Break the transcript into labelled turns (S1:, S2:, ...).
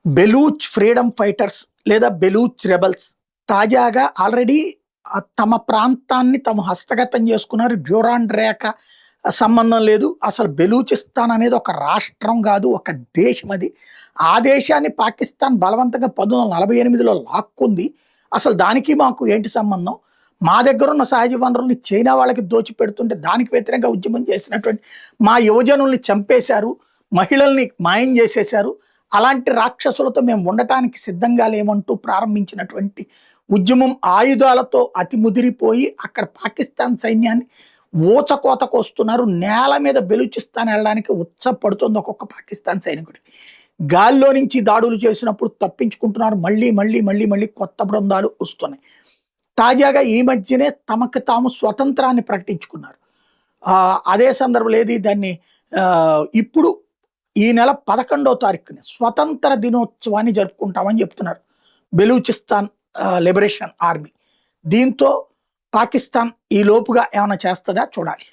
S1: Baloch freedom fighters లేదా Baloch rebels తాజాగా already తమ ప్రాంతాన్ని తాము హస్తగతం చేసుకున్నారు. డ్యూరాండ్ రేఖ సంబంధం లేదు. అసలు బెలూచిస్తాన్ అనేది ఒక రాష్ట్రం కాదు, ఒక దేశం అది. ఆ దేశాన్ని పాకిస్తాన్ బలవంతంగా 1948లో లాక్కుంది. అసలు దానికి మాకు ఏంటి సంబంధం? మా దగ్గర ఉన్న సహజ వనరుల్ని చైనా వాళ్ళకి దోచిపెడుతుంటే దానికి వ్యతిరేకంగా ఉద్యమం చేసినటువంటి మా యువజనుల్ని చంపేశారు, మహిళల్ని మాయం చేసేశారు. అలాంటి రాక్షసులతో మేము ఉండటానికి సిద్ధంగా లేమంటూ ప్రారంభించినటువంటి ఉద్యమం ఆయుధాలతో అతి ముదిరిపోయి అక్కడ పాకిస్తాన్ సైన్యాన్ని ఊచకోతకు వస్తున్నారు. నేల మీద బెలూచిస్తాన్ వెళ్ళడానికి ఉత్సపడుతుంది ఒక్కొక్క పాకిస్తాన్ సైనికుడికి. గాల్లో నుంచి దాడులు చేసినప్పుడు తప్పించుకుంటున్నారు. మళ్ళీ మళ్ళీ మళ్ళీ మళ్ళీ కొత్త బృందాలు వస్తున్నాయి. తాజాగా ఈ మధ్యనే తమకు తాము స్వతంత్రాన్ని ప్రకటించుకున్నారు. అదే సందర్భంలో ఏది దాన్ని ఇప్పుడు ఈ నెల 11వ తారీఖుని స్వతంత్ర దినోత్సవాన్ని జరుపుకుంటామని చెప్తున్నారు బెలూచిస్తాన్ లిబరేషన్ ఆర్మీ. దీంతో పాకిస్తాన్ ఈ లోపుగా ఏమైనా చేస్తుందా చూడాలి.